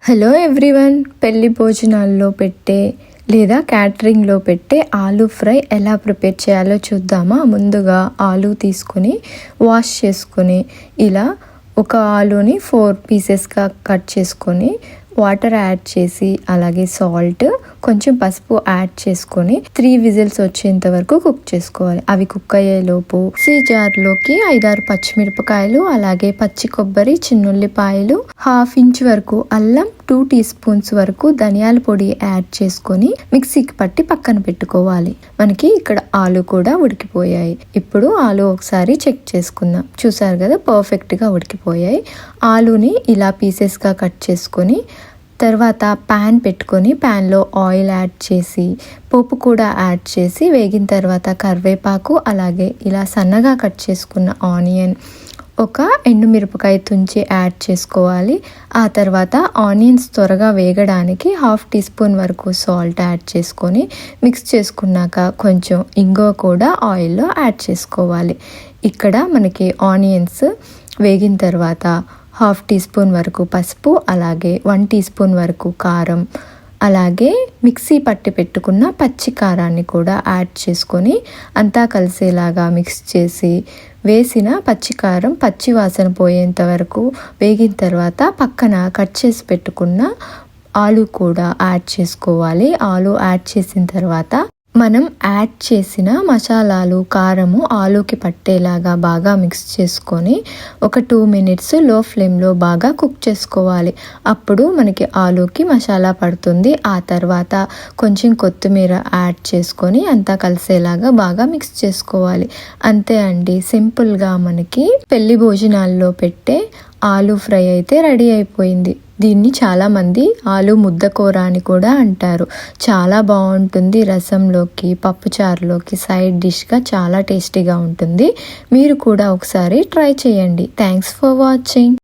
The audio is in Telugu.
హలో ఎవ్రీవన్, పెళ్లి భోజనాల్లో పెట్టే లేదా క్యాటరింగ్లో పెట్టే ఆలూ ఫ్రై ఎలా ప్రిపేర్ చేయాలో చూద్దామా. ముందుగా ఆలూ తీసుకొని వాష్ చేసుకొని ఇలా ఒక ఆలూని 4 పీసెస్గా కట్ చేసుకొని వాటర్ యాడ్ చేసి అలాగే సాల్ట్ కొంచెం పసుపు యాడ్ చేసుకొని 3 విజిల్స్ వచ్చేంత వరకు కుక్ చేసుకోవాలి. అవి కుక్ అయ్యేలోపు జార్లోకి 5-6 పచ్చిమిరపకాయలు అలాగే పచ్చి కొబ్బరి, చిన్నుల్లిపాయలు, 1/2 ఇంచ్ వరకు అల్లం, 2 టీ స్పూన్స్ వరకు ధనియాల పొడి యాడ్ చేసుకొని మిక్సీకి పట్టి పక్కన పెట్టుకోవాలి. మనకి ఇక్కడ ఆలు కూడా ఉడికిపోయాయి. ఇప్పుడు ఆలు ఒకసారి చెక్ చేసుకుందాం. చూసారు కదా, పర్ఫెక్ట్గా ఉడికిపోయాయి. ఆలుని ఇలా పీసెస్గా కట్ చేసుకొని తర్వాత ప్యాన్ పెట్టుకొని ప్యాన్లో ఆయిల్ యాడ్ చేసి పోపు కూడా యాడ్ చేసి వేగిన తర్వాత కరివేపాకు అలాగే ఇలా సన్నగా కట్ చేసుకున్న ఆనియన్, ఒక ఎండుమిరపకాయ తుంచి యాడ్ చేసుకోవాలి. ఆ తర్వాత ఆనియన్స్ త్వరగా వేగడానికి 1/2 టీ స్పూన్ వరకు సాల్ట్ యాడ్ చేసుకొని మిక్స్ చేసుకున్నాక కొంచెం ఇంగువ కూడా ఆయిల్లో యాడ్ చేసుకోవాలి. ఇక్కడ మనకి ఆనియన్స్ వేగిన తర్వాత 1/2 టీ స్పూన్ వరకు పసుపు అలాగే 1 టీ స్పూన్ వరకు కారం అలాగే మిక్సీ పట్టి పెట్టుకున్న పచ్చి కారాన్ని కూడా యాడ్ చేసుకొని అంతా కలిసేలాగా మిక్స్ చేసి వేసిన పచ్చి కారం పచ్చి వాసన పోయేంత వరకు వేగిన తర్వాత పక్కన కట్ చేసి పెట్టుకున్న ఆలు కూడా యాడ్ చేసుకోవాలి. ఆలు యాడ్ చేసిన తర్వాత మనం యాడ్ చేసిన మసాలాలు కారము ఆలూకి పట్టేలాగా బాగా మిక్స్ చేసుకొని ఒక 2 మినిట్స్ లో ఫ్లేమ్లో బాగా కుక్ చేసుకోవాలి. అప్పుడు మనకి ఆలూకి మసాలా పడుతుంది. ఆ తర్వాత కొంచెం కొత్తిమీర యాడ్ చేసుకొని అంతా కలిసేలాగా బాగా మిక్స్ చేసుకోవాలి. అంతే అండి, సింపుల్గా మనకి పెళ్లి భోజనాల్లో పెట్టే ఆలూ ఫ్రై అయితే రెడీ అయిపోయింది. దీన్ని చాలామంది ఆలు ముద్దకూర అని కూడా అంటారు. చాలా బాగుంటుంది. రసంలోకి, పప్పుచారులోకి సైడ్ డిష్గా చాలా టేస్టీగా ఉంటుంది. మీరు కూడా ఒకసారి ట్రై చేయండి. Thanks for watching.